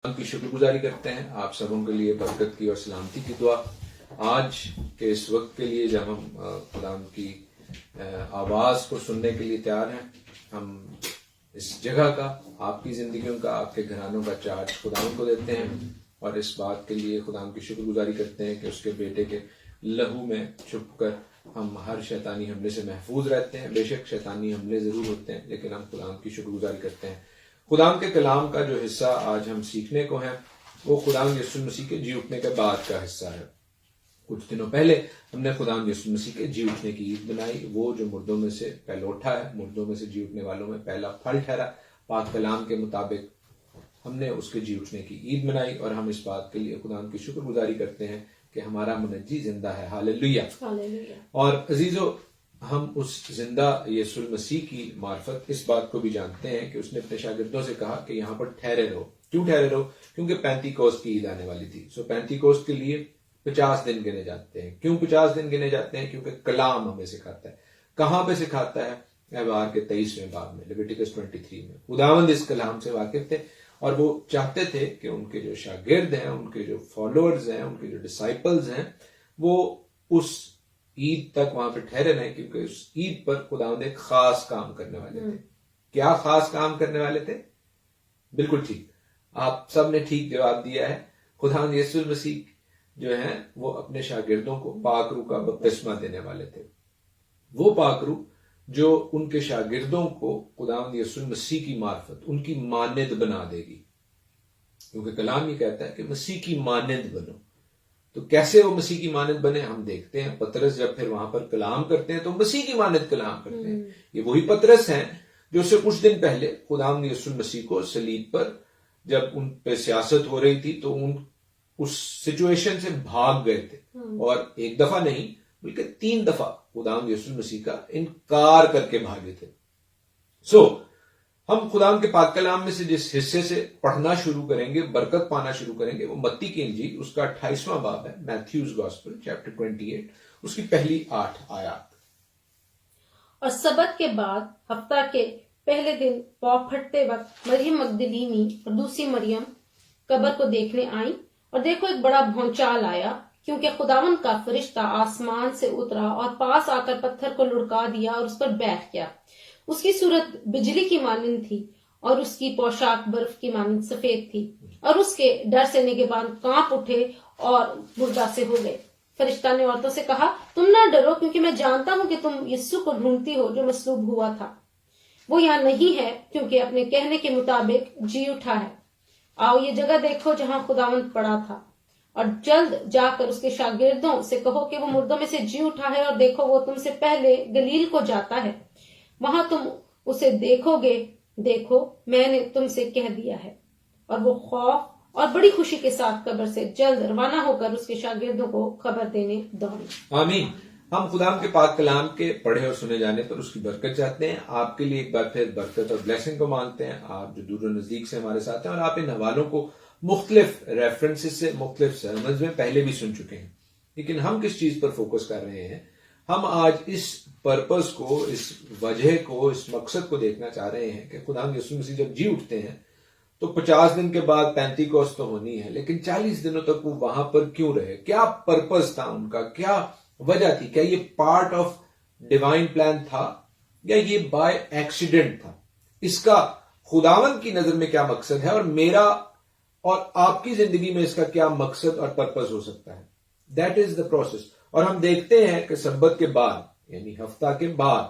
خدا کی شکر گزاری کرتے ہیں آپ سبوں کے لیے برکت کی اور سلامتی کی دعا آج کے اس وقت کے لیے جب ہم خدا کی آواز کو سننے کے لیے تیار ہیں. ہم اس جگہ کا آپ کی زندگیوں کا آپ کے گھرانوں کا چارج خدا کو دیتے ہیں اور اس بات کے لیے خدا کی شکر گزاری کرتے ہیں کہ اس کے بیٹے کے لہو میں چھپ کر ہم ہر شیطانی حملے سے محفوظ رہتے ہیں. بے شک شیطانی حملے ضرور ہوتے ہیں لیکن ہم خدا کی شکر گزاری کرتے ہیں. خدا کے کلام کا جو حصہ آج ہم سیکھنے کو ہے وہ خدا یسوع مسیح کے جی اٹھنے کے بعد کا حصہ ہے. کچھ دنوں پہلے ہم نے خدا یسوع مسیح کے جی اٹھنے کی عید بنائی. وہ جو مردوں میں سے پہلے اٹھا ہے، مردوں میں سے جی اٹھنے والوں میں پہلا پھل ٹھہرا. پاک کلام کے مطابق ہم نے اس کے جی اٹھنے کی عید منائی اور ہم اس بات کے لیے خدا کی شکر گزاری کرتے ہیں کہ ہمارا منجی زندہ ہے. ہاللیلویہ. اور عزیزو، ہم اس زندہ یسوع مسیح کی معرفت اس بات کو بھی جانتے ہیں کہ اس نے اپنے شاگردوں سے کہا کہ یہاں پر ٹھہرے رہو. کیوں ٹھہرے رہو؟ کیونکہ پینتیکوست کی عید آنے والی تھی. پینتیکوست کے لیے 50 دن گنے جاتے ہیں. کیوں 50 دن گنے جاتے ہیں؟ کیونکہ کلام ہمیں سکھاتا ہے. کہاں پہ سکھاتا ہے؟ احبار کے 23ویں باب میں، لیویٹیکس 23 میں. خداوند اس کلام سے واقف تھے اور وہ چاہتے تھے کہ ان کے جو شاگرد ہیں، ان کے جو فالوورز ہیں، ان کے جو ڈسائپلز ہیں، وہ اس عید تک وہاں پہ ٹھہرے رہیں کیونکہ اس عید پر خداوند ایک خاص کام کرنے والے تھے. کیا خاص کام کرنے والے تھے؟ بالکل ٹھیک، آپ سب نے ٹھیک جواب دیا ہے. خداوند یسوع مسیح جو ہیں وہ اپنے شاگردوں کو پاک روح کا بپتسمہ دینے والے تھے. وہ پاک روح جو ان کے شاگردوں کو خداوند یسوع مسیح کی معرفت ان کی مانند بنا دے گی. کیونکہ کلام یہ کہتا ہے کہ مسیح کی مانند بنو. تو کیسے وہ مسیح کی مانند بنے ہم دیکھتے ہیں. پطرس جب پھر وہاں پر کلام کرتے ہیں تو مسیح کی مانند کلام کرتے ہیں. یہ وہی پطرس ہیں جو اس سے کچھ دن پہلے خداوند یسوع مسیح کو صلیب پر جب ان پہ سیاست ہو رہی تھی تو ان اس سچویشن سے بھاگ گئے تھے. اور ایک دفعہ نہیں بلکہ 3 دفعہ خداوند یسوع مسیح کا انکار کر کے بھاگے تھے. ہم خدا کے پاک کلام میں سے جس حصے سے پڑھنا شروع کریں گے، برکت پانا شروع کریں گے، وہ متی کی انجیل اس کا 28واں باب ہے. میتھیوز گاسپل چیپٹر 28 اس کی پہلی 8 آیات. اور سبت کے بعد ہفتہ کے پہلے دن پاؤں پھٹتے وقت مریم مگدلینی اور دوسری مریم قبر کو دیکھنے آئیں اور دیکھو ایک بڑا بھونچال آیا کیونکہ خداوند کا فرشتہ آسمان سے اترا اور پاس آ کر پتھر کو لڑکا دیا اور اس پر بیٹھ گیا. اس کی صورت بجلی کی مانند تھی اور اس کی پوشاک برف کی مانند سفید تھی اور اس کے ڈر سے نگہبان کانپ اٹھے اور مردہ سے ہو گئے. فرشتہ نے عورتوں سے کہا، تم نہ ڈرو کیونکہ میں جانتا ہوں کہ تم یسوع کو ڈھونڈتی ہو جو مصلوب ہوا تھا. وہ یہاں نہیں ہے کیونکہ اپنے کہنے کے مطابق جی اٹھا ہے. آؤ یہ جگہ دیکھو جہاں خداوند پڑا تھا اور جلد جا کر اس کے شاگردوں سے کہو کہ وہ مردوں میں سے جی اٹھا ہے اور دیکھو وہ تم سے پہلے گلیل کو جاتا ہے، وہاں تم اسے دیکھو گے. دیکھو میں نے تم سے کہہ دیا ہے. اور وہ خوف اور بڑی خوشی کے ساتھ قبر سے جلد روانہ ہو کر اس کے شاگردوں کو خبر دینے دوڑے. آمین. ہم خدا کے پاک کلام کے پڑھے اور سنے جانے پر اس کی برکت چاہتے ہیں. آپ کے لیے ایک بار پھر برکت اور بلیسنگ کو مانگتے ہیں. آپ جو دور و نزدیک سے ہمارے ساتھ ہیں اور آپ ان حوالوں کو مختلف ریفرنسز سے مختلف سرمنز میں پہلے بھی سن چکے ہیں، لیکن ہم کس چیز پر فوکس کر رہے ہیں؟ ہم آج اس پرپس کو، اس وجہ کو، اس مقصد کو دیکھنا چاہ رہے ہیں کہ خدا یسوع مسیح جب جی اٹھتے ہیں تو 50 دن کے بعد پینتیکوست تو ہونی ہے، لیکن 40 دنوں تک وہ وہاں پر کیوں رہے؟ کیا پرپس تھا ان کا؟ کیا وجہ تھی؟ کیا یہ پارٹ آف ڈیوائن پلان تھا یا یہ بائی ایکسیڈنٹ تھا؟ اس کا خداوند کی نظر میں کیا مقصد ہے اور میرا اور آپ کی زندگی میں اس کا کیا مقصد اور پرپس ہو سکتا ہے؟ That is the process. اور ہم دیکھتے ہیں کہ سبت کے بعد یعنی ہفتہ کے بعد،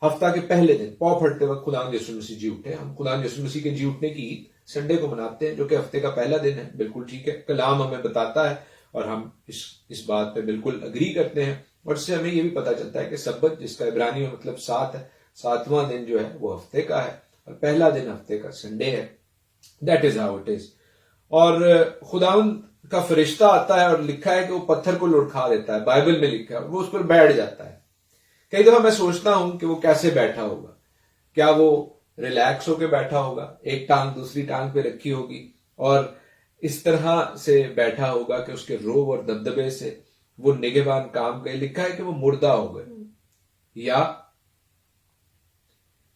ہفتہ کے پہلے دن پاؤں پھٹتے وقت خداوند یسوع مسیح جی اٹھے. ہم خداوند یسوع مسیح کے جی اٹھنے کی عید سنڈے کو مناتے ہیں جو کہ ہفتے کا پہلا دن ہے. بالکل ٹھیک ہے، کلام ہمیں بتاتا ہے اور ہم اس بات پہ بالکل اگری کرتے ہیں. اور اس سے ہمیں یہ بھی پتا چلتا ہے کہ سبت جس کا عبرانی میں مطلب 7 ہے، 7واں دن جو ہے وہ ہفتے کا ہے اور پہلا دن ہفتے کا سنڈے ہے. That is how it is. اور خداوند کا فرشتہ آتا ہے اور لکھا ہے کہ وہ پتھر کو لڑکھا دیتا ہے. بائبل میں لکھا ہے وہ اس پر بیٹھ جاتا ہے. کئی دفعہ میں سوچتا ہوں کہ وہ کیسے بیٹھا ہوگا. کیا وہ ریلیکس ہو کے بیٹھا ہوگا، ایک ٹانگ دوسری ٹانگ پہ رکھی ہوگی اور اس طرح سے بیٹھا ہوگا کہ اس کے روب اور دبدبے سے وہ نگہبان کام گئے. لکھا ہے کہ وہ مردہ ہو گئے. یا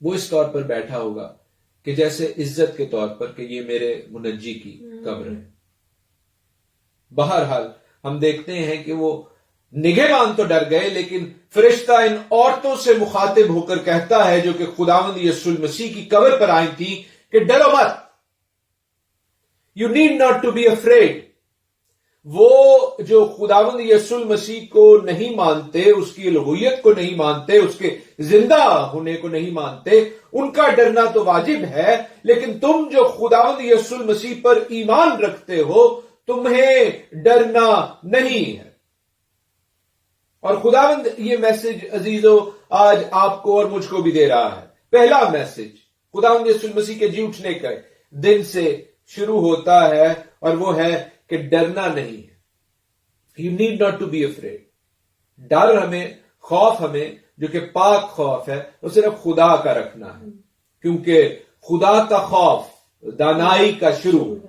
وہ اس طور پر بیٹھا ہوگا کہ جیسے عزت کے طور پر کہ یہ میرے منجی کی قبر ہے. بہرحال ہم دیکھتے ہیں کہ وہ نگہبان تو ڈر گئے، لیکن فرشتہ ان عورتوں سے مخاطب ہو کر کہتا ہے جو کہ خداوند یسوع المسیح کی قبر پر آئی تھی کہ ڈرو مت. You need not to be afraid. وہ جو خداوند یسوع المسیح کو نہیں مانتے، اس کی الوہیت کو نہیں مانتے، اس کے زندہ ہونے کو نہیں مانتے، ان کا ڈرنا تو واجب ہے، لیکن تم جو خداوند یسوع المسیح پر ایمان رکھتے ہو تمہیں ڈرنا نہیں ہے. اور خداوند یہ میسج عزیزو آج آپ کو اور مجھ کو بھی دے رہا ہے. پہلا میسج خداوند یسوع المسیح کے جی اٹھنے کے دن سے شروع ہوتا ہے اور وہ ہے کہ ڈرنا نہیں ہے. You need not to be afraid. ڈر ہمیں، خوف ہمیں جو کہ پاک خوف ہے، وہ صرف خدا کا رکھنا ہے، کیونکہ خدا کا خوف دانائی کا شروع ہے.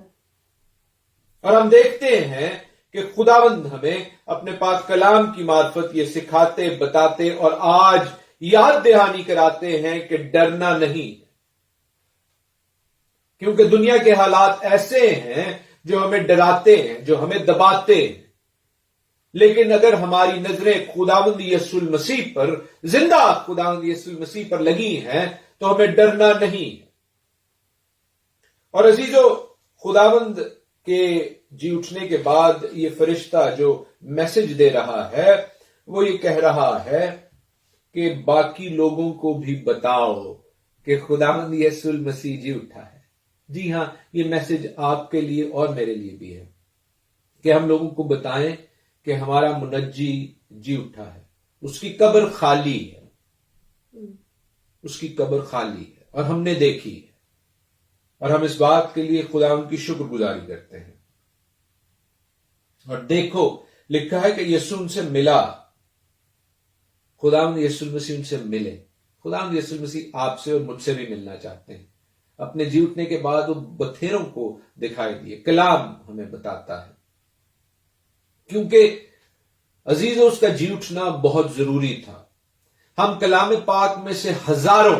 اور ہم دیکھتے ہیں کہ خداوند ہمیں اپنے پاک کلام کی معرفت یہ سکھاتے، بتاتے اور آج یاد دہانی کراتے ہیں کہ ڈرنا نہیں، کیونکہ دنیا کے حالات ایسے ہیں جو ہمیں ڈراتے ہیں، جو ہمیں دباتے ہیں. لیکن اگر ہماری نظریں خداوند یسوع المسیح پر، زندہ خداوند یسوع المسیح پر لگی ہیں تو ہمیں ڈرنا نہیں. اور عزیزو، خداوند کے جی اٹھنے کے بعد یہ فرشتہ جو میسج دے رہا ہے وہ یہ کہہ رہا ہے کہ باقی لوگوں کو بھی بتاؤ کہ خداوند یسوع المسیح جی اٹھا ہے. جی ہاں، یہ میسج آپ کے لیے اور میرے لیے بھی ہے کہ ہم لوگوں کو بتائیں کہ ہمارا منجی جی اٹھا ہے. اس کی قبر خالی ہے، اس کی قبر خالی ہے اور ہم نے دیکھی ہے، اور ہم اس بات کے لیے خداوند کی شکر گزاری کرتے ہیں. اور دیکھو لکھا ہے کہ یسوع ان سے ملا. خداوند یسوع المسیح ان سے ملے. خداوند یسوع المسیح آپ سے اور مجھ سے بھی ملنا چاہتے ہیں. اپنے جی اٹھنے کے بعد وہ بتھیروں کو دکھائی دیے. کلام ہمیں بتاتا ہے، کیونکہ عزیزو اس کا جی اٹھنا بہت ضروری تھا. ہم کلام پاک میں سے ہزاروں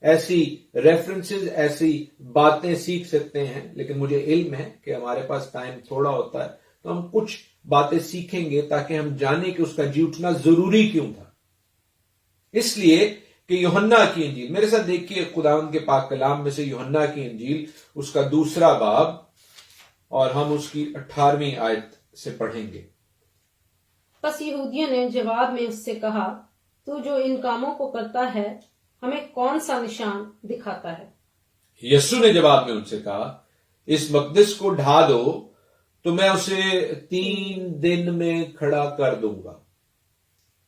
ایسی ریفرنسز، ایسی باتیں سیکھ سکتے ہیں، لیکن مجھے علم ہے کہ ہمارے پاس ٹائم تھوڑا ہوتا ہے تو ہم کچھ باتیں سیکھیں گے تاکہ ہم جانیں کہ اس کا جی اٹھنا ضروری کیوں تھا. اس لیے کہ یوحنا کی انجیل، میرے ساتھ دیکھیے خداوند کے پاک کلام میں سے یوحنا کی انجیل اس کا 2 باب، اور ہم اس کی 18ویں آیت سے پڑھیں گے. پس یہودیوں نے جواب میں اس سے کہا، تو جو ان کاموں کو کرتا ہے ہمیں کون سا نشان دکھاتا ہے؟ یسوع نے جواب میں ان سے کہا، اس مقدس کو ڈھا دو تو میں اسے 3 دن میں کھڑا کر دوں گا.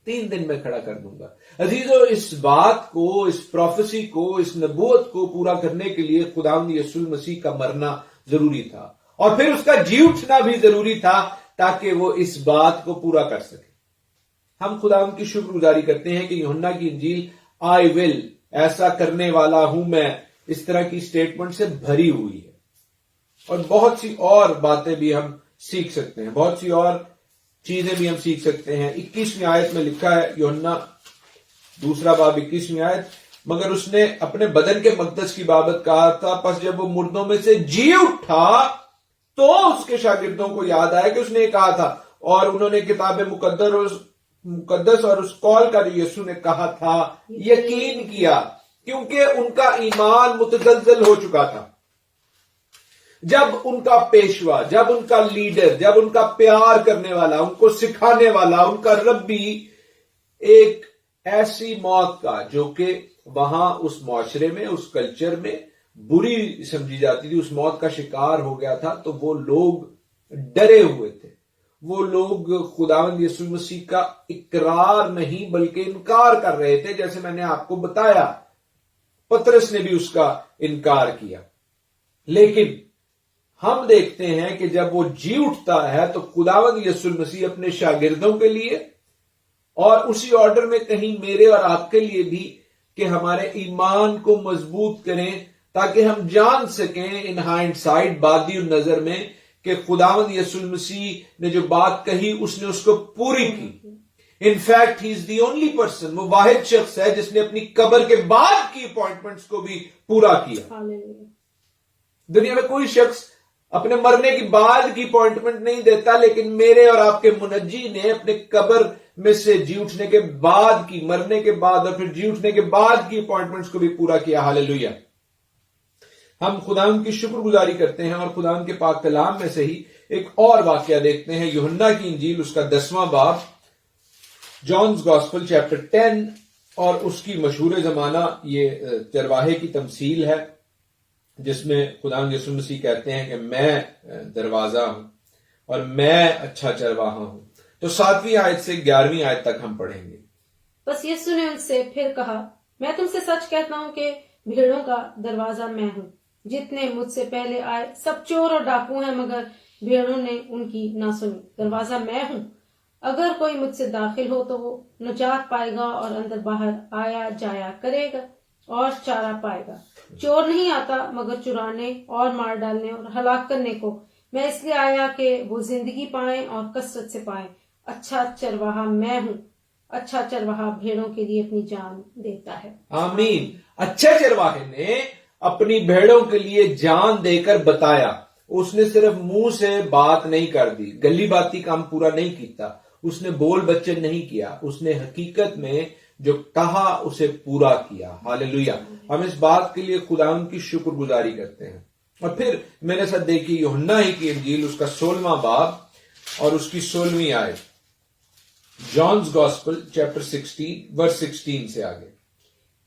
3 دن میں کھڑا کر دوں گا. عزیزو، اس بات کو، اس پروفیسی کو، اس نبوت کو پورا کرنے کے لیے خداوند یسوع مسیح کا مرنا ضروری تھا، اور پھر اس کا جی اٹھنا بھی ضروری تھا تاکہ وہ اس بات کو پورا کر سکے. ہم خداوند کی شکر گزاری کرتے ہیں کہ یوحنا کی انجیل آئی ول، ایسا کرنے والا ہوں میں، اس طرح کی سٹیٹمنٹ سے بھری ہوئی ہے. اور بہت سی اور باتیں بھی ہم سیکھ سکتے ہیں، بہت سی اور چیزیں بھی ہم سیکھ سکتے ہیں. 21ویں آیت میں لکھا ہے، یوحنا 2 باب 21ویں آیت، مگر اس نے اپنے بدن کے مقدس کی بابت کہا تھا، پس جب وہ مردوں میں سے جی اٹھا تو اس کے شاگردوں کو یاد آیا کہ اس نے کہا تھا، اور انہوں نے کتاب مقدس اور اس قول کا جو یسوع نے کہا تھا یقین کیا، کیونکہ ان کا ایمان متزلزل ہو چکا تھا. جب ان کا پیشوا، جب ان کا لیڈر، جب ان کا پیار کرنے والا، ان کو سکھانے والا، ان کا ربی ایک ایسی موت کا جو کہ وہاں اس معاشرے میں، اس کلچر میں بری سمجھی جاتی تھی، اس موت کا شکار ہو گیا تھا، تو وہ لوگ ڈرے ہوئے تھے. وہ لوگ خداوند یسوع مسیح کا اقرار نہیں بلکہ انکار کر رہے تھے، جیسے میں نے آپ کو بتایا. پترس نے بھی اس کا انکار کیا. لیکن ہم دیکھتے ہیں کہ جب وہ جی اٹھتا ہے تو خداوند یسوع مسیح اپنے شاگردوں کے لیے، اور اسی آرڈر میں کہیں میرے اور آپ کے لیے بھی، کہ ہمارے ایمان کو مضبوط کریں تاکہ ہم جان سکیں ان ہائنڈ سائڈ، بعدی نظر میں، کہ خداوند یسوع مسیح نے جو بات کہی اس نے اس کو پوری کی. In fact he is the only person, وہ واحد شخص ہے جس نے اپنی قبر کے بعد کی اپوائنٹمنٹس کو بھی پورا کیا. دنیا میں کوئی شخص اپنے مرنے کی بعد کی اپوائنٹمنٹ نہیں دیتا، لیکن میرے اور آپ کے منجی نے اپنے قبر میں سے جی اٹھنے کے بعد کی، مرنے کے بعد اور پھر جی اٹھنے کے بعد کی اپوائنٹمنٹس کو بھی پورا کیا۔ ہاللیلویہ۔ ہم خداوند کی شکر گزاری کرتے ہیں اور خداوند کے پاک کلام میں سے ہی ایک اور واقعہ دیکھتے ہیں، یوحنا کی انجیل اس کا 10واں باب، جانز گاسپل چیپٹر 10، اور اس کی مشہور زمانہ یہ چرواہے کی تمثیل ہے، جس میں خداوند یسوع مسیح کہتے ہیں کہ میں دروازہ ہوں اور میں اچھا چرواہا ہوں۔ تو 7ویں آیت سے 11ویں آیت تک ہم پڑھیں گے۔ بس یسوع نے ان سے پھر کہا، میں تم سے سچ کہتا ہوں کہ بھیڑوں کا دروازہ میں ہوں۔ جتنے مجھ سے پہلے آئے سب چور اور ڈاکو ہیں، مگر بھیڑوں نے ان کی نہ سنی۔ دروازہ میں ہوں، اگر کوئی مجھ سے داخل ہو تو وہ نجات پائے گا اور اندر باہر آیا جایا کرے گا اور چارہ پائے گا۔ چور نہیں آتا مگر چرانے اور مار ڈالنے اور ہلاک کرنے کو، میں اس لیے آیا کہ وہ زندگی پائیں اور کثرت سے پائیں۔ اچھا چرواہا میں ہوں، اچھا چرواہا بھیڑوں کے لیے اپنی جان دیتا ہے۔ آمین۔ اچھے چرواہے نے اپنی بھیڑوں کے لیے جان دے کر بتایا، اس نے صرف منہ سے بات نہیں کر دی، گلی باتی کام پورا نہیں کیتا، اس نے بول بچے نہیں کیا، اس نے حقیقت میں جو کہا اسے پورا کیا۔ ہاللیلویہ۔ ہم اس بات کے لیے خداوند کی شکر گزاری کرتے ہیں۔ اور پھر میرے ساتھ دیکھیے یوحنا ہی کی انجیل اس کا 16واں باب اور اس کی 16ویں آیت، جانز گاسپل چیپٹر 16 ورس 16 سے آگے۔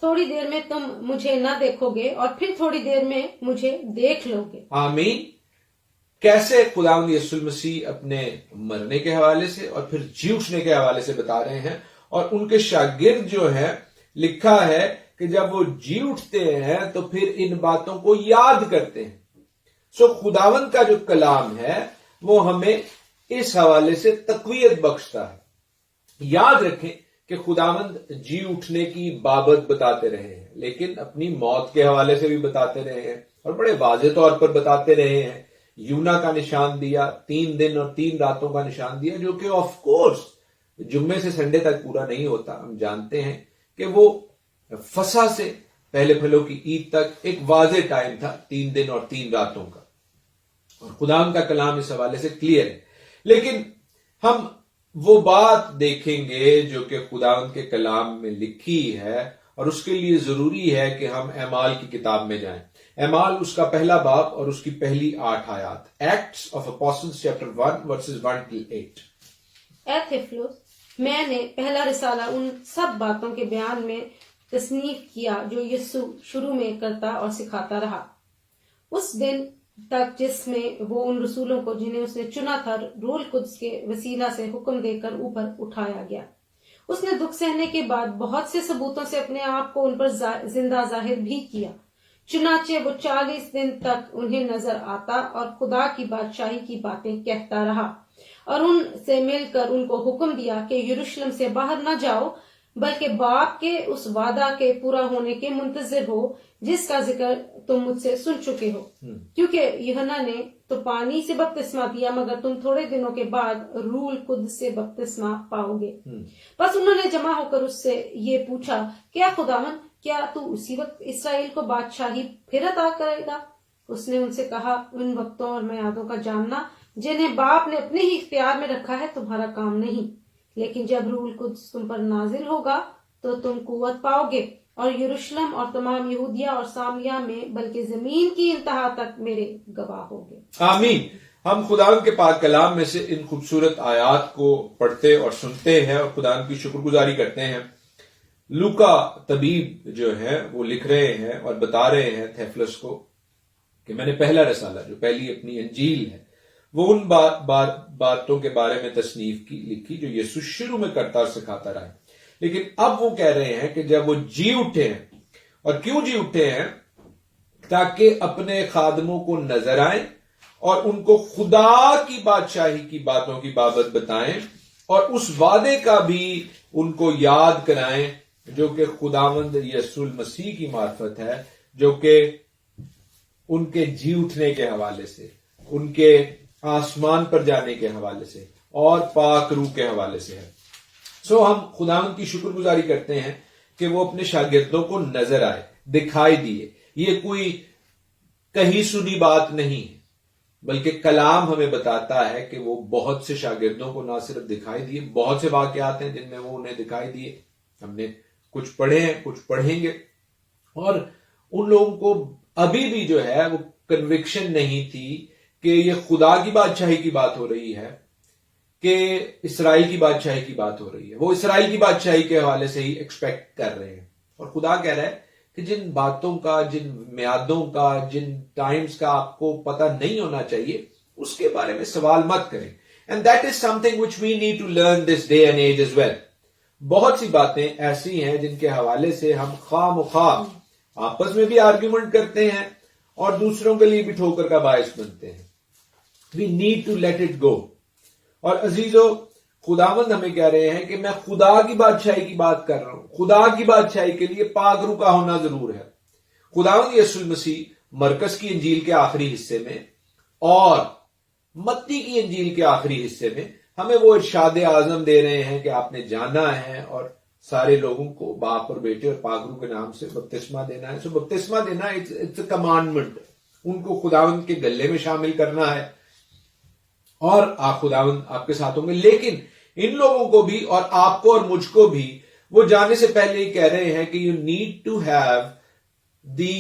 تھوڑی دیر میں تم مجھے نہ دیکھو گے اور پھر تھوڑی دیر میں مجھے دیکھ لو گے۔ آمین۔ کیسے خداوند یسوع مسیح اپنے مرنے کے حوالے سے اور پھر جی اٹھنے کے حوالے سے بتا رہے ہیں، اور ان کے شاگرد جو ہے لکھا ہے کہ جب وہ جی اٹھتے ہیں تو پھر ان باتوں کو یاد کرتے ہیں۔ سو خداوند کا جو کلام ہے وہ ہمیں اس حوالے سے تقویت بخشتا ہے۔ یاد رکھیں کہ خداوند جی اٹھنے کی بابت بتاتے رہے ہیں، لیکن اپنی موت کے حوالے سے بھی بتاتے رہے ہیں، اور بڑے واضح طور پر بتاتے رہے ہیں۔ یونا کا نشان دیا، 3 دن اور 3 راتوں کا نشان دیا، جو کہ آف کورس جمعے سے سنڈے تک پورا نہیں ہوتا۔ ہم جانتے ہیں کہ وہ فسح سے پہلے پھلوں کی عید تک ایک واضح ٹائم تھا، 3 دن اور 3 راتوں کا، اور خداوند کا کلام اس حوالے سے کلیئر ہے۔ لیکن ہم وہ بات دیکھیں گے جو کہ خداوند کے کلام میں لکھی ہے، اور اس کے لیے ضروری ہے کہ ہم اعمال کی کتاب میں جائیں۔ اعمال اس کا پہلا باب اور اس کی پہلی 8 آیات، Acts of Apostles chapter 1 verses 1 till 8۔ اے تھیوفلوس، میں نے پہلا رسالہ ان سب باتوں کے بیان میں تصنیف کیا جو یسوع شروع میں کرتا اور سکھاتا رہا، اس دن تک جس میں وہ ان رسولوں کو جنہیں اس نے چنا تھا روح القدس کے وسیلہ سے حکم دے کر اوپر اٹھایا گیا۔ اس نے دکھ سہنے کے بعد بہت سے ثبوتوں سے اپنے آپ کو ان پر زندہ ظاہر بھی کیا۔ چنانچہ وہ 40 دن تک انہیں نظر آتا اور خدا کی بادشاہی کی باتیں کہتا رہا، اور ان سے مل کر ان کو حکم دیا کہ یروشلم سے باہر نہ جاؤ، بلکہ باپ کے اس وعدہ کے پورا ہونے کے منتظر ہو جس کا ذکر تم مجھ سے سن چکے ہو، کیونکہ یوحنا نے تو پانی سے بپتسمہ دیا، مگر تم تھوڑے دنوں کے بعد روح القدس سے بپتسمہ پاؤ گے۔ بس انہوں نے جمع ہو کر اس سے یہ پوچھا، کیا خداوند، کیا تو اسی وقت اسرائیل کو بادشاہی پھر عطا کرے گا؟ اس نے ان سے کہا، ان وقتوں اور میعادوں کا جاننا جنہیں باپ نے اپنے ہی اختیار میں رکھا ہے تمہارا کام نہیں، لیکن جب روح القدس تم پر نازل ہوگا تو تم قوت پاؤ گے، اور یروشلم اور تمام یہودیہ اور سامریہ میں بلکہ زمین کی انتہا تک میرے گواہ ہوگے۔ آمین۔ ہم خداوند کے پاک کلام میں سے ان خوبصورت آیات کو پڑھتے اور سنتے ہیں اور خداوند کی شکر گزاری کرتے ہیں۔ لوکا طبیب جو ہیں وہ لکھ رہے ہیں اور بتا رہے ہیں تھیوفلس کو کہ میں نے پہلا رسالہ جو پہلی اپنی انجیل ہے وہ ان باتوں کے بارے میں تصنیف لکھی جو یسوع شروع میں کرتا اور سکھاتا رہا ہے، لیکن اب وہ کہہ رہے ہیں کہ جب وہ جی اٹھے ہیں، اور کیوں جی اٹھے ہیں؟ تاکہ اپنے خادموں کو نظر آئیں اور ان کو خدا کی بادشاہی کی باتوں کی بابت بتائیں، اور اس وعدے کا بھی ان کو یاد کرائیں جو کہ خداوند یسوع مسیح کی معرفت ہے، جو کہ ان کے جی اٹھنے کے حوالے سے، ان کے آسمان پر جانے کے حوالے سے اور پاک روح کے حوالے سے ہے۔ سو ہم خداوند کی شکر گزاری کرتے ہیں کہ وہ اپنے شاگردوں کو نظر آئے، دکھائی دیے۔ یہ کوئی کہیں سنی بات نہیں ہے، بلکہ کلام ہمیں بتاتا ہے کہ وہ بہت سے شاگردوں کو نہ صرف دکھائی دیے، بہت سے واقعات ہیں جن میں وہ انہیں دکھائی دیے، ہم نے کچھ پڑھے ہیں، کچھ پڑھیں گے، اور ان لوگوں کو ابھی بھی جو ہے وہ کنوکشن نہیں تھی کہ یہ خدا کی بادشاہی کی بات ہو رہی ہے کہ اسرائیل کی بادشاہی کی بات ہو رہی ہے۔ وہ اسرائیل کی بادشاہی کے حوالے سے ہی ایکسپیکٹ کر رہے ہیں، اور خدا کہہ رہا ہے کہ جن باتوں کا، جن میعادوں کا، جن ٹائمز کا آپ کو پتہ نہیں ہونا چاہیے، اس کے بارے میں سوال مت کریں۔ And that is something which we need to learn this day and age as well. بہت سی باتیں ایسی ہیں جن کے حوالے سے ہم خواہ مخواہ آپس میں بھی آرگیومنٹ کرتے ہیں اور دوسروں کے لیے بھی ٹھوکر کا باعث بنتے ہیں۔ We need to let it go. اور عزیزو، خداوند ہمیں کہہ رہے ہیں کہ میں خدا کی بادشاہی کی بات کر رہا ہوں۔ خدا کی بادشاہی کے لیے پاک روح کا ہونا ضرور ہے۔ خداوند یسوع المسیح مرکز کی انجیل کے آخری حصے میں اور متی کی انجیل کے آخری حصے میں ہمیں وہ ارشاد اعظم دے رہے ہیں کہ آپ نے جانا ہے اور سارے لوگوں کو باپ اور بیٹے اور پاک روح کے نام سے بپتسمہ دینا ہے۔ سو بپتسمہ دینا اٹس اے کمانڈمنٹ، ان کو خداوند کے گلے میں شامل کرنا ہے، اور خداوند آپ کے ساتھ ہوں گے۔ لیکن ان لوگوں کو بھی اور آپ کو اور مجھ کو بھی وہ جانے سے پہلے ہی کہہ رہے ہیں کہ you need to have the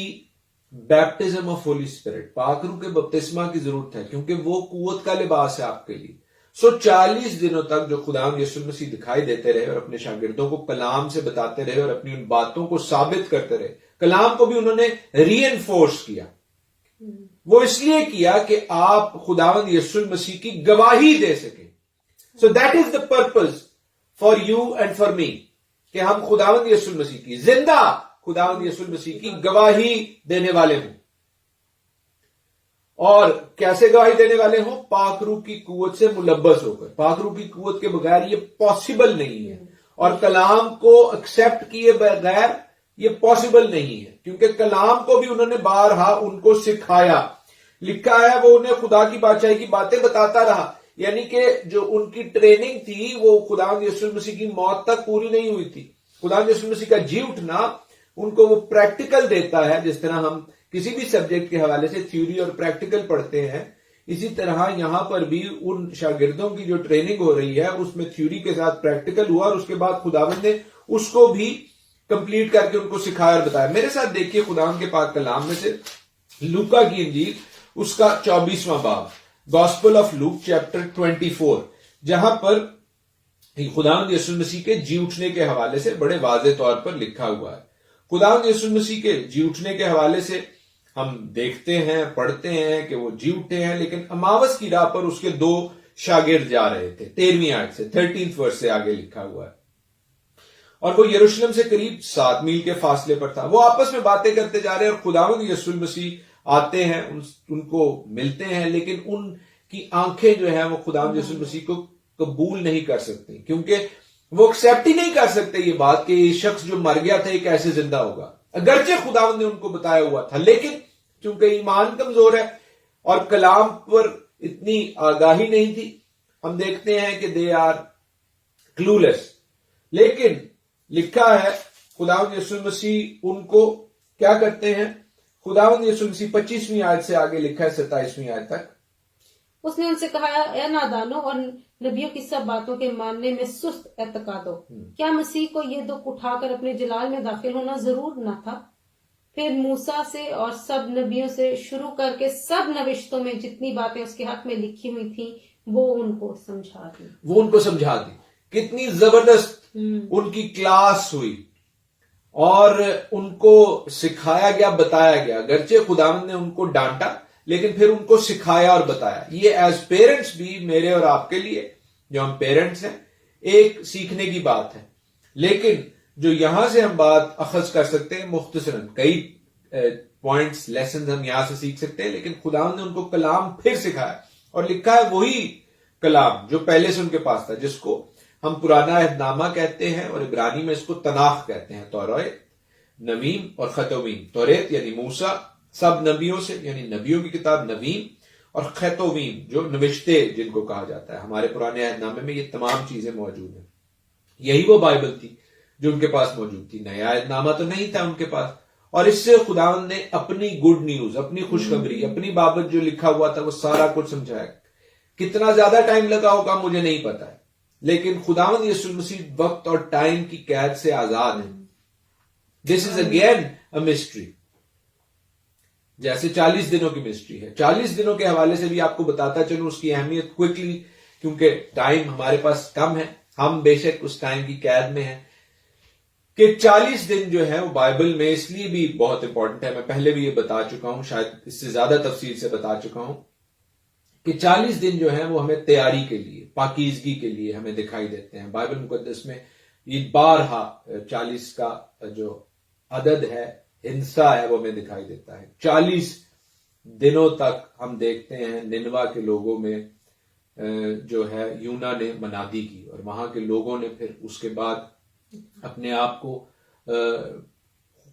baptism of Holy Spirit, پاک روح کے بپتسمہ کی ضرورت ہے، کیونکہ وہ قوت کا لباس ہے آپ کے لیے۔ 40 دنوں تک جو خداوند یسوع المسیح دکھائی دیتے رہے اور اپنے شاگردوں کو کلام سے بتاتے رہے اور اپنی ان باتوں کو ثابت کرتے رہے، کلام کو بھی انہوں نے ری انفورس کیا۔ وہ اس لیے کیا کہ آپ خداوند یسوع المسیح کی گواہی دے سکیں۔ So that is the purpose for you and for me, کہ ہم خداوند یسوع المسیح کی، زندہ خداوند یسوع المسیح کی گواہی دینے والے ہوں۔ اور کیسے گواہی دینے والے ہوں؟ پاک روح کی قوت سے ملبس ہو کر۔ پاک روح کی قوت کے بغیر یہ پاسبل نہیں ہے، اور کلام کو ایکسپٹ کیے بغیر یہ پاسبل نہیں ہے، کیونکہ کلام کو بھی انہوں نے بارہا ان کو سکھایا۔ لکھا ہے وہ انہیں خدا کی بادشاہی کی باتیں بتاتا رہا، یعنی کہ جو ان کی ٹریننگ تھی وہ خداوند یسوع المسیح کی موت تک پوری نہیں ہوئی تھی۔ خداوند یسوع المسیح کا جی اٹھنا ان کو وہ پریکٹیکل دیتا ہے، جس طرح ہم کسی بھی سبجیکٹ کے حوالے سے تھیوری اور پریکٹیکل پڑھتے ہیں، اسی طرح یہاں پر بھی ان شاگردوں کی جو ٹریننگ ہو رہی ہے اس میں تھیوری کے ساتھ پریکٹیکل ہوا، اور اس کے بعد خداوند نے اس کو بھی کمپلیٹ کر کے ان کو سکھایا اور بتایا۔ میرے ساتھ دیکھیے خداوند کے پاک کلام میں سے لوکا کی انجیل، اس کا 24واں باب، گاسپل آف لوک چیپٹر 24، جہاں پر خداوند یسوع مسیح کے جی اٹھنے کے حوالے سے بڑے واضح طور پر لکھا ہوا ہے۔ خداوند یسوع مسیح کے جی اٹھنے کے حوالے سے ہم دیکھتے ہیں، پڑھتے ہیں کہ وہ جی اٹھے ہیں، لیکن اماوس کی راہ پر اس کے 2 شاگرد جا رہے تھے۔ 13ویں آیت سے 13th ورس سے آگے لکھا ہوا ہے، اور وہ یروشلم سے قریب 7 میل کے فاصلے پر تھا۔ وہ آپس میں باتیں کرتے جا رہے ہیں، اور خداوند یسوع مسیح آتے ہیں، ان کو ملتے ہیں، لیکن ان کی آنکھیں جو ہیں وہ خداوند یسوع مسیح کو قبول نہیں کر سکتی، کیونکہ وہ ایکسپٹ ہی نہیں کر سکتے یہ بات کہ یہ شخص جو مر گیا تھا یہ کیسے زندہ ہوگا، اگرچہ خداوند نے ان کو بتایا ہوا تھا۔ لیکن چونکہ ایمان کمزور ہے اور کلام پر اتنی آگاہی نہیں تھی، ہم دیکھتے ہیں کہ دے آر کلولیس۔ لیکن لکھا ہے خداوند یسوع مسیح ان کو کیا کرتے ہیں؟ خداوند یسوع مسیح 25ویں آیت سے آگے لکھا ہے 27ویں آیت تک، اس نے ان سے کہا، اے نادانوں اور نبیوں کی سب باتوں کے ماننے میں سست اعتقادو، کیا مسیح کو یہ دکھ اٹھا کر اپنے جلال میں داخل ہونا ضرور نہ تھا؟ پھر موسیٰ سے اور سب نبیوں سے شروع کر کے سب نوشتوں میں جتنی باتیں اس کے حق میں لکھی ہوئی تھیں وہ ان کو سمجھا دی۔ کتنی زبردست ان کی کلاس ہوئی، اور ان کو سکھایا گیا، بتایا گیا۔ اگرچہ خداوند نے ان کو ڈانٹا، لیکن پھر ان کو سکھایا اور بتایا۔ یہ ایز پیرنٹس بھی میرے اور آپ کے لیے، جو ہم پیرنٹس ہیں، ایک سیکھنے کی بات ہے۔ لیکن جو یہاں سے ہم بات اخذ کر سکتے ہیں مختصراً، کئی پوائنٹس، لیسنز ہم یہاں سے سیکھ سکتے ہیں، لیکن خداوند نے ان کو کلام پھر سکھایا، اور لکھا ہے وہی کلام جو پہلے سے ان کے پاس تھا، جس کو ہم پرانا عہد نامہ کہتے ہیں، اور عبرانی میں اس کو تناخ کہتے ہیں، توریت، نویم اور ختویم۔ توریت یعنی موسیٰ، سب نبیوں سے، یعنی نبیوں کی کتاب نویم، اور ختویم جو نوشتے جن کو کہا جاتا ہے۔ ہمارے پرانے عہد نامے میں یہ تمام چیزیں موجود ہیں۔ یہی وہ بائبل تھی جو ان کے پاس موجود تھی، نیا عہد نامہ تو نہیں تھا ان کے پاس۔ اور اس سے خداوند نے اپنی گڈ نیوز، اپنی خوشخبری، اپنی بابت جو لکھا ہوا تھا وہ سارا کچھ سمجھایا. کتنا زیادہ ٹائم لگا ہوگا مجھے نہیں پتا ہے، لیکن خداوند یسوع المسیح وقت اور ٹائم کی قید سے آزاد ہے. دس از اگین اے مسٹری. جیسے 40 دنوں کی مسٹری ہے، 40 دنوں کے حوالے سے بھی آپ کو بتاتا چلوں اس کی اہمیت کوئکلی، کیونکہ ٹائم ہمارے پاس کم ہے. ہم بے شک اس ٹائم کی قید میں ہیں کہ 40 دن جو ہے وہ بائبل میں اس لیے بھی بہت امپورٹنٹ ہے. میں پہلے بھی یہ بتا چکا ہوں، شاید اس سے زیادہ تفصیل سے بتا چکا ہوں کہ 40 دن جو ہے وہ ہمیں تیاری کے لیے، پاکیزگی کے لیے ہمیں دکھائی دیتے ہیں. بائبل مقدس میں یہ بارہا 40 کا جو عدد ہے، ہنسا ہے، وہ ہمیں دکھائی دیتا ہے. 40 دنوں تک ہم دیکھتے ہیں ننوا کے لوگوں میں جو ہے یونا نے منادی کی، اور وہاں کے لوگوں نے پھر اس کے بعد اپنے آپ کو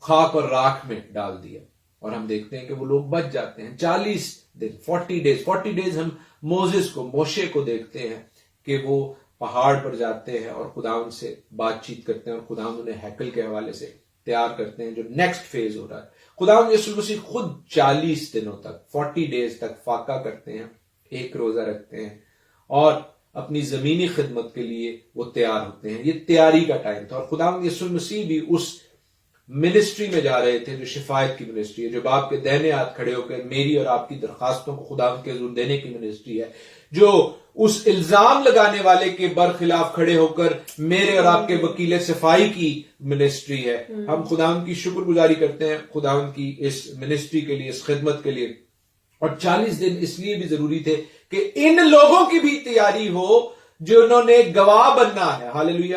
خاک اور راکھ میں ڈال دیا، اور ہم دیکھتے ہیں کہ وہ لوگ بچ جاتے ہیں. 40 دن 40 ڈیز ہم موزس کو، موشے کو دیکھتے ہیں کہ وہ پہاڑ پر جاتے ہیں اور خداوند سے بات چیت کرتے ہیں، اور خداوند انہیں ہیکل کے حوالے سے تیار کرتے ہیں جو نیکسٹ فیز ہو رہا ہے. خداوند یسوع مسیح خود 40 دنوں تک، 40 ڈیز تک فاقہ کرتے ہیں، ایک روزہ رکھتے ہیں، اور اپنی زمینی خدمت کے لیے وہ تیار ہوتے ہیں. یہ تیاری کا ٹائم تھا، اور خداوند یسوع مسیح بھی اس منسٹری میں جا رہے تھے جو شفایت کی منسٹری ہے، جو باپ کے دہنے ہاتھ کھڑے ہو کر میری اور آپ کی درخواستوں کو خداوند کے حضور دینے کی منسٹری ہے، جو اس الزام لگانے والے کے برخلاف کھڑے ہو کر میرے اور آپ کے وکیل صفائی کی منسٹری ہے. ہم خداوند کی شکر گزاری کرتے ہیں خداوند کی اس منسٹری کے لیے، اس خدمت کے لیے. اور 40 دن اس لیے بھی ضروری تھے کہ ان لوگوں کی بھی تیاری ہو جنہوں نے گواہ بننا ہے. ہاللیلویہ.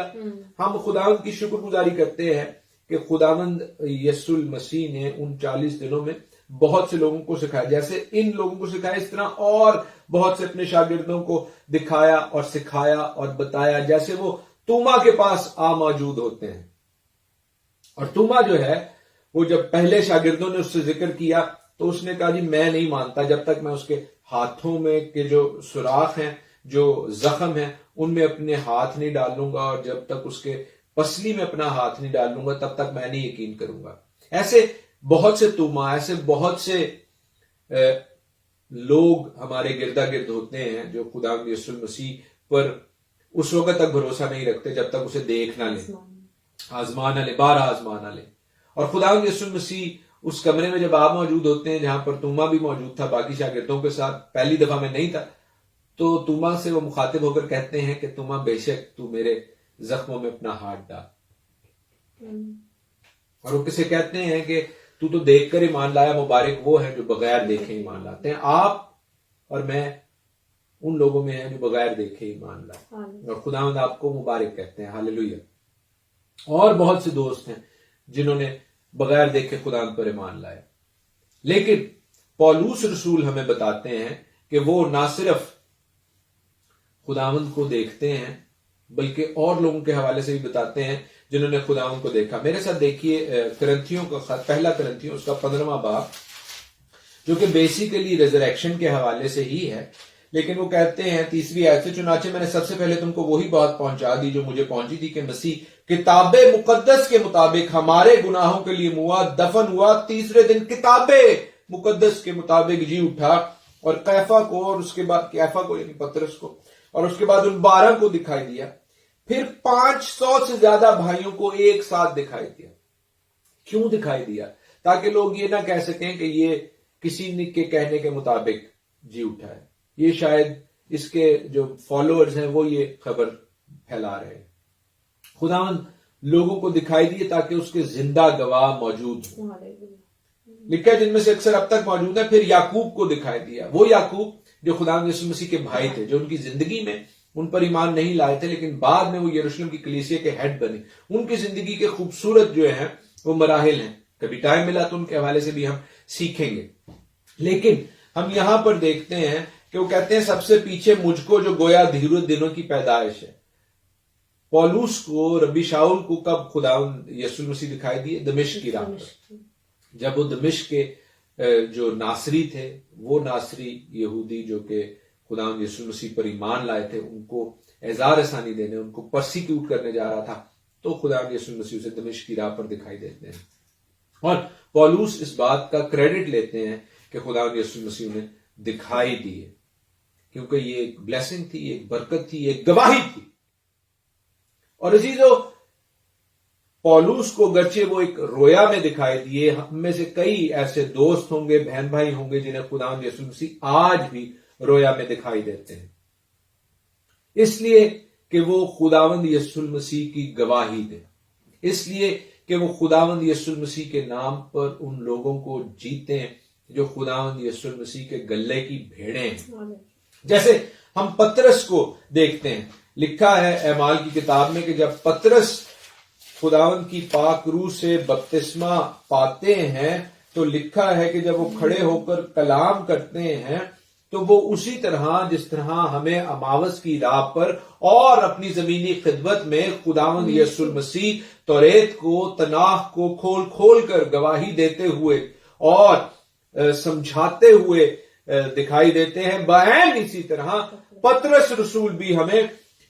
ہم خداوند کی شکر گزاری کرتے ہیں کہ خداوند یسوع المسیح نے ان 40 دنوں میں بہت سے لوگوں کو سکھایا، جیسے ان لوگوں کو سکھایا اس طرح اور بہت سے اپنے شاگردوں کو دکھایا اور سکھایا اور بتایا، جیسے وہ توما کے پاس موجود ہوتے ہیں. اور توما جو ہے وہ جب پہلے شاگردوں نے اس سے ذکر کیا تو اس نے کہا جی میں نہیں مانتا جب تک میں اس کے ہاتھوں میں کے جو سوراخ ہیں، جو زخم ہیں، ان میں اپنے ہاتھ نہیں ڈالوں گا، اور جب تک اس کے پسلی میں اپنا ہاتھ نہیں ڈالوں گا تب تک میں نہیں یقین کروں گا. ایسے بہت سے توما، ایسے بہت سے لوگ ہمارے گردا گرد ہوتے ہیں جو خداوند یسوع مسیح پر اس وقت تک بھروسہ نہیں رکھتے جب تک اسے دیکھ نہ لیں، آزما نہ لیں، بارہ آزما نہ لیں. اور خداوند یسوع مسیح اس کمرے میں جب آپ موجود ہوتے ہیں جہاں پر توما بھی موجود تھا باقی شاگردوں کے ساتھ، پہلی دفعہ میں نہیں تھا، تو توما سے وہ مخاطب ہو کر کہتے ہیں کہ توما بے شک تو میرے زخموں میں اپنا ہاتھ ڈال. اور وہ کسے کہتے ہیں کہ تو دیکھ کر ایمان لایا، مبارک وہ ہے جو بغیر دیکھے ایمان لاتے ہیں. آپ اور میں ان لوگوں میں ہیں جو بغیر دیکھے ایمان لائے، اور خداوند آپ کو مبارک کہتے ہیں. ہاللیلویہ. اور بہت سے دوست ہیں جنہوں نے بغیر دیکھے خداوند پر ایمان لائے، لیکن پولوس رسول ہمیں بتاتے ہیں کہ وہ نہ صرف خداوند کو دیکھتے ہیں بلکہ اور لوگوں کے حوالے سے بھی بتاتے ہیں جنہوں نے خداوند کو دیکھا. میرے ساتھ دیکھیے کرنتھیوں کا خط، پہلا کرنتھیوں اس کا 15واں باب، جو کہ بیسیکلی ریزریکشن کے حوالے سے ہی ہے، لیکن وہ کہتے ہیں 30ویں آیت سے، چنانچہ میں نے سب سے پہلے تم کو وہی بات پہنچا دی جو مجھے پہنچی تھی کہ مسیح کتاب مقدس کے مطابق ہمارے گناہوں کے لیے ہوا، دفن ہوا، تیسرے دن کتاب مقدس کے مطابق جی اٹھا، اور کیفا کو، اور اس کے بعد کیفا کو یعنی پترس کو، اور اس کے بعد ان 12 کو دکھائی دیا، پھر 500 سے زیادہ بھائیوں کو ایک ساتھ دکھائی دیا. کیوں دکھائی دیا؟ تاکہ لوگ یہ نہ کہہ سکیں کہ یہ کسی کے کہنے کے مطابق جی اٹھا ہے، یہ شاید اس کے جو فالوورز ہیں وہ یہ خبر پھیلا رہے ہیں. خداوند لوگوں کو دکھائی دیے تاکہ اس کے زندہ گواہ موجود ہوں. لکھا ہے جن میں سے اکثر اب تک موجود ہیں. پھر یعقوب کو دکھائی دیا، وہ یعقوب جو خداوند یسوع مسیح کے بھائی تھے، جو ان کی زندگی میں ان پر ایمان نہیں لائے تھے لیکن بعد میں وہ یروشلم کی کلیسیا کے ہیڈ بنے. ان کی زندگی کے خوبصورت جو ہیں وہ مراحل ہیں، کبھی ٹائم ملا تو ان کے حوالے سے بھی ہم سیکھیں گے. لیکن ہم یہاں پر دیکھتے ہیں کہ وہ کہتے ہیں سب سے پیچھے مجھ کو جو گویا دھیرے دنوں کی پیدائش ہے. پولوس کو، ربی شاؤل کو کب خداوند یسوع مسیح دکھائی دیے؟ دمشق کی راہ پر، جب وہ دمشق کے جو ناصری تھے، وہ ناصری یہودی جو کہ خداوند یسوع مسیح پر ایمان لائے تھے، ان کو اعزار ثانی دینے، ان کو پرسیکیوٹ کرنے جا رہا تھا، تو خداوند یسوع مسیح اسے دمشق کی راہ پر دکھائی دیتے ہیں. اور پولوس اس بات کا کریڈٹ لیتے ہیں کہ خدا یسوع مسیح نے دکھائی دی ہے، کیونکہ یہ ایک بلیسنگ تھی، ایک برکت تھی، ایک گواہی تھی۔ اور عزیزو، پولوس کو گرچہ وہ ایک رویا میں دکھائی دیے، ہم میں سے کئی ایسے دوست ہوں گے، بہن بھائی ہوں گے جنہیں خدا یسوع مسیح آج بھی رویا میں دکھائی دیتے ہیں، اس لیے کہ وہ خداوند یسوع مسیح کی گواہی دے، اس لیے کہ وہ خداوند یسوع مسیح کے نام پر ان لوگوں کو جیتے ہیں جو خداوند یسوع مسیح کے گلے کی بھیڑیں ہیں۔ جیسے ہم پطرس کو دیکھتے ہیں، لکھا ہے اعمال کی کتاب میں کہ جب پطرس خداوند کی پاک روح سے بپتسمہ پاتے ہیں تو لکھا ہے کہ جب وہ کھڑے ہو کر کلام کرتے ہیں تو وہ اسی طرح جس طرح ہمیں اماوس کی راہ پر اور اپنی زمینی خدمت میں خداوند یسوع مسیح توریت کو، تناخ کو کھول کھول کر گواہی دیتے ہوئے اور سمجھاتے ہوئے دکھائی دیتے ہیں، بعین اسی طرح پطرس رسول بھی ہمیں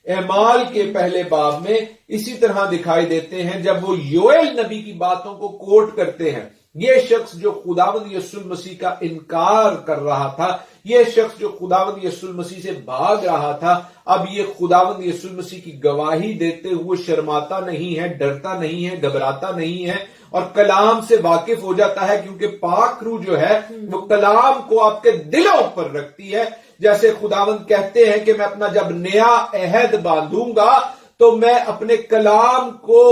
اعمال کے پہلے باب میں اسی طرح دکھائی دیتے ہیں جب وہ یوئیل نبی کی باتوں کو کوٹ کرتے ہیں۔ یہ شخص جو خداوند یسوع مسیح کا انکار کر رہا تھا، یہ شخص جو خداوند یسوع مسیح سے بھاگ رہا تھا، اب یہ خداوند یسوع مسیح کی گواہی دیتے ہوئے شرماتا نہیں ہے، ڈرتا نہیں ہے، گھبراتا نہیں ہے اور کلام سے واقف ہو جاتا ہے، کیونکہ پاک روح جو ہے وہ کلام کو آپ کے دلوں پر رکھتی ہے۔ جیسے خداوند کہتے ہیں کہ میں اپنا جب نیا عہد باندھوں گا تو میں اپنے کلام کو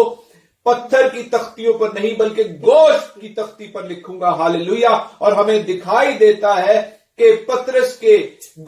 پتھر کی تختیوں پر نہیں بلکہ گوشت کی تختی پر لکھوں گا، ہاللیلویہ۔ اور ہمیں دکھائی دیتا ہے کہ پطرس کے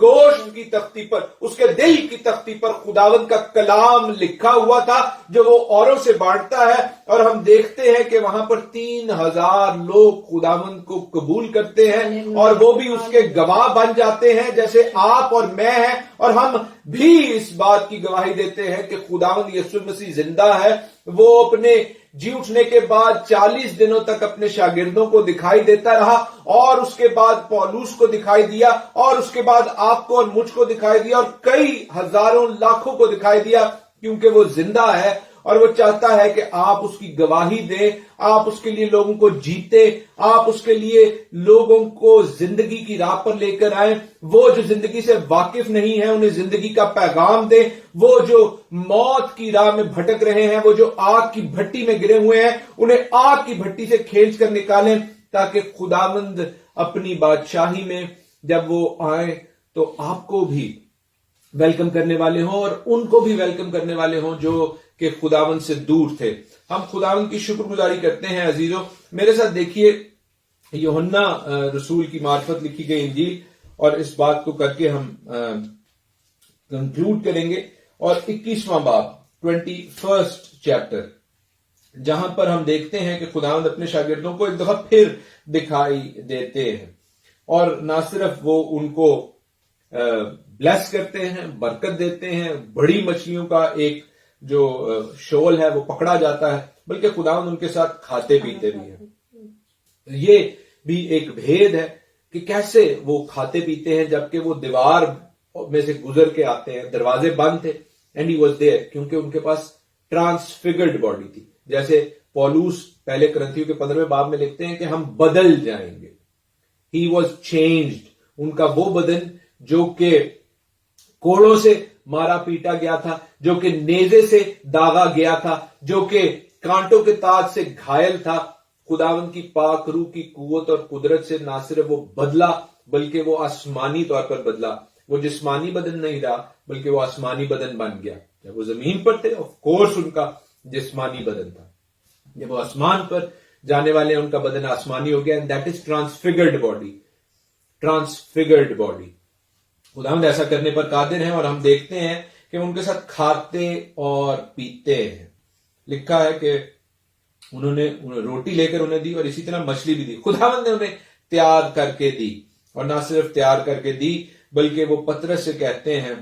گوشت کی تختی پر، اس کے دل کی تختی پر خداوند کا کلام لکھا ہوا تھا جو وہ اوروں سے بانٹتا ہے، اور ہم دیکھتے ہیں کہ وہاں پر 3000 لوگ خداوند کو قبول کرتے ہیں اور وہ بھی اس کے گواہ بن جاتے ہیں جیسے آپ اور میں ہیں، اور ہم بھی اس بات کی گواہی دیتے ہیں کہ خداوند یسوع مسیح زندہ ہے۔ وہ اپنے جی اٹھنے کے بعد 40 دنوں تک اپنے شاگردوں کو دکھائی دیتا رہا، اور اس کے بعد پولوس کو دکھائی دیا، اور اس کے بعد آپ کو اور مجھ کو دکھائی دیا، اور کئی ہزاروں لاکھوں کو دکھائی دیا، کیونکہ وہ زندہ ہے اور وہ چاہتا ہے کہ آپ اس کی گواہی دیں، آپ اس کے لیے لوگوں کو جیتے، آپ اس کے لیے لوگوں کو زندگی کی راہ پر لے کر آئیں۔ وہ جو زندگی سے واقف نہیں ہیں انہیں زندگی کا پیغام دیں، وہ جو موت کی راہ میں بھٹک رہے ہیں، وہ جو آگ کی بھٹی میں گرے ہوئے ہیں، انہیں آگ کی بھٹی سے کھینچ کر نکالیں، تاکہ خداوند اپنی بادشاہی میں جب وہ آئیں تو آپ کو بھی ویلکم کرنے والے ہوں اور ان کو بھی ویلکم کرنے والے ہوں جو کہ خداوند سے دور تھے۔ ہم خداوند کی شکر گزاری کرتے ہیں عزیزو۔ میرے ساتھ دیکھیے یوحنا رسول کی معرفت لکھی گئی انجیل، اور اس بات کو کر کے ہم کنکلوڈ کریں گے، اور 21واں باب 21 چیپٹر، جہاں پر ہم دیکھتے ہیں کہ خداوند اپنے شاگردوں کو ایک دفعہ پھر دکھائی دیتے ہیں، اور نہ صرف وہ ان کو بلیس کرتے ہیں، برکت دیتے ہیں، بڑی مچھلیوں کا ایک جو شول ہے وہ پکڑا جاتا ہے، بلکہ خداوند ان کے ساتھ کھاتے پیتے بھی ہیں۔ یہ بھی ایک بھید ہے کہ کیسے وہ کھاتے پیتے ہیں جبکہ وہ دیوار میں سے گزر کے آتے ہیں، دروازے بند تھے، اینڈ ہی واز دیئر، کیونکہ ان کے پاس ٹرانسفیگرڈ باڈی تھی۔ جیسے پولوس پہلے کرنتھیوں کے 15ویں باب میں لکھتے ہیں کہ ہم بدل جائیں گے، ہی واز چینجڈ، ان کا وہ بدن جو کہ کوڑوں سے مارا پیٹا گیا تھا، جو کہ نیزے سے داغا گیا تھا، جو کہ کانٹوں کے تاج سے گھائل تھا، خداوند کی پاک روح کی قوت اور قدرت سے نہ صرف وہ بدلا بلکہ وہ آسمانی طور پر بدلا۔ وہ جسمانی بدن نہیں رہا بلکہ وہ آسمانی بدن بن گیا۔ جب وہ زمین پر تھے آف کورس ان کا جسمانی بدن تھا، جب وہ آسمان پر جانے والے ان کا بدن آسمانی ہو گیا، and that is transfigured body, transfigured body. خداوند ایسا کرنے پر قادر ہیں، اور ہم دیکھتے ہیں کہ ان کے ساتھ کھاتے اور پیتے ہیں۔ لکھا ہے کہ انہوں نے روٹی لے کر انہیں دی اور اسی طرح مچھلی بھی دی، خداوند نے انہیں تیار کر کے دی، اور نہ صرف تیار کر کے دی بلکہ وہ پطرس سے کہتے ہیں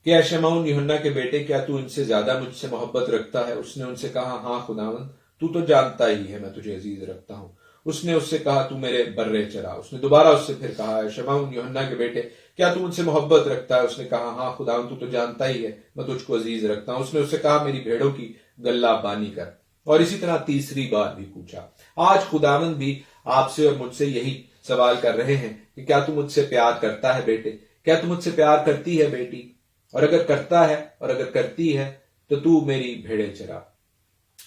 کہ اے شمعون یوحنا کے بیٹے، کیا تو ان سے زیادہ مجھ سے محبت رکھتا ہے؟ اس نے ان سے کہا ہاں خداوند، تو جانتا ہی ہے میں تجھے عزیز رکھتا ہوں۔ اس نے اس سے کہا تو میرے برے چرا۔ اس نے دوبارہ اس سے پھر کہا اے شمعون یوحنا کے بیٹے، کیا تو ان سے محبت رکھتا ہے؟ اس نے کہا ہاں خداوند، تو جانتا ہی ہے میں تجھ کو عزیز رکھتا ہوں۔ اس نے اس سے کہا میری بھیڑوں کی گلہ بانی کر۔ اور اسی طرح تیسری بار بھی پوچھا. آج خداوند بھی آپ سے اور مجھ سے یہی سوال کر رہے ہیں کہ کیا تو مجھ سے پیار کرتا ہے بیٹے؟ کیا تو مجھ سے پیار کرتی ہے بیٹی؟ اور اگر کرتا ہے اور اگر کرتی ہے تو میری بھیڑیں چرا.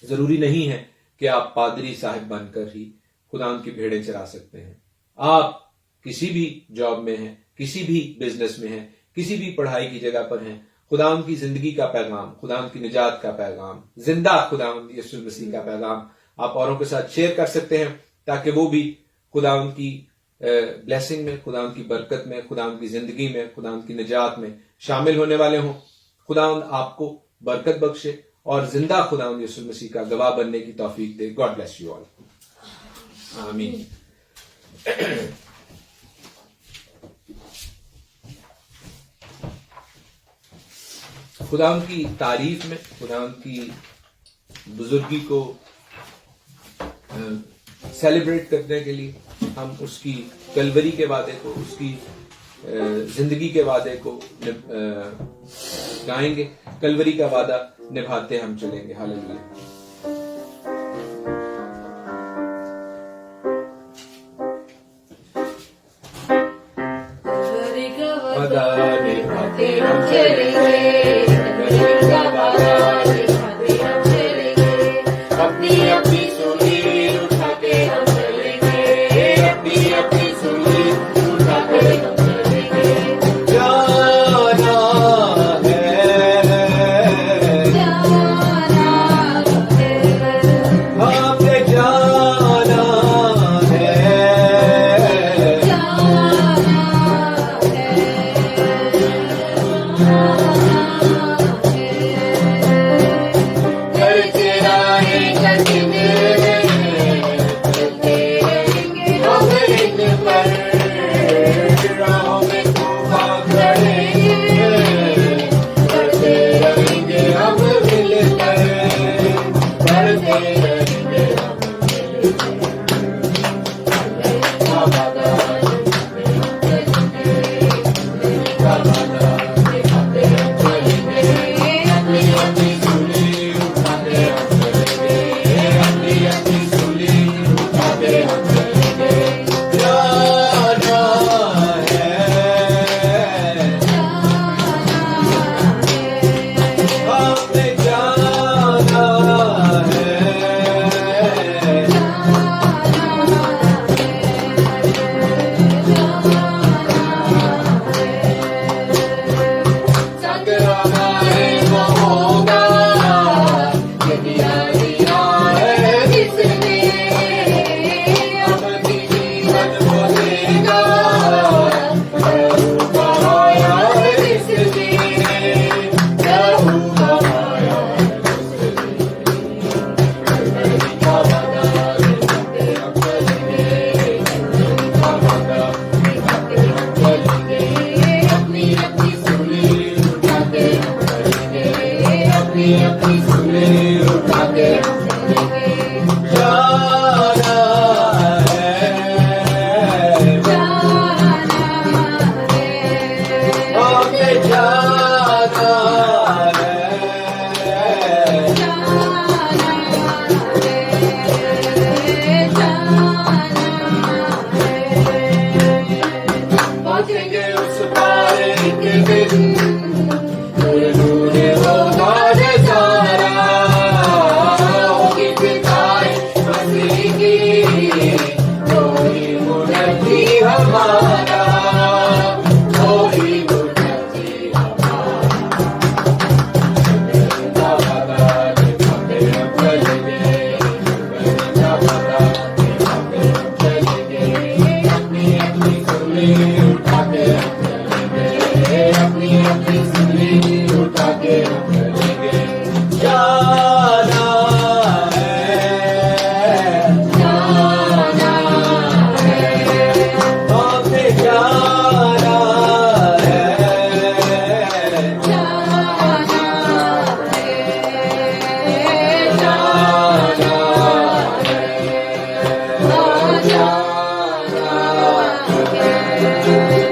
ضروری نہیں ہے کہ آپ پادری صاحب بن کر ہی خداوند کی بھیڑیں چرا سکتے ہیں. آپ کسی بھی جاب میں ہیں، کسی بھی بزنس میں ہیں، کسی بھی پڑھائی کی جگہ پر ہیں، خداوند کی زندگی کا پیغام، خداوند کی نجات کا پیغام، زندہ خداوند یسوع مسیح کا پیغام آپ اوروں کے ساتھ شیئر کر سکتے ہیں تاکہ وہ بھی خداوند کی بلیسنگ میں، خداوند کی برکت میں، خداوند کی زندگی میں، خداوند کی نجات میں شامل ہونے والے ہوں. خداوند آپ کو برکت بخشے اور زندہ خداوند یسوع مسیح کا گواہ بننے کی توفیق دے. God bless you all. آمین. خداوند کی تعریف میں، خداوند کی بزرگی کو سیلیبریٹ کرنے کے لیے ہم اس کی کلوری کے وعدے کو، اس کی زندگی کے وعدے کو گائیں گے. کلوری کا وعدہ نبھاتے ہم چلیں گے. ہاللیلویا. Yeah.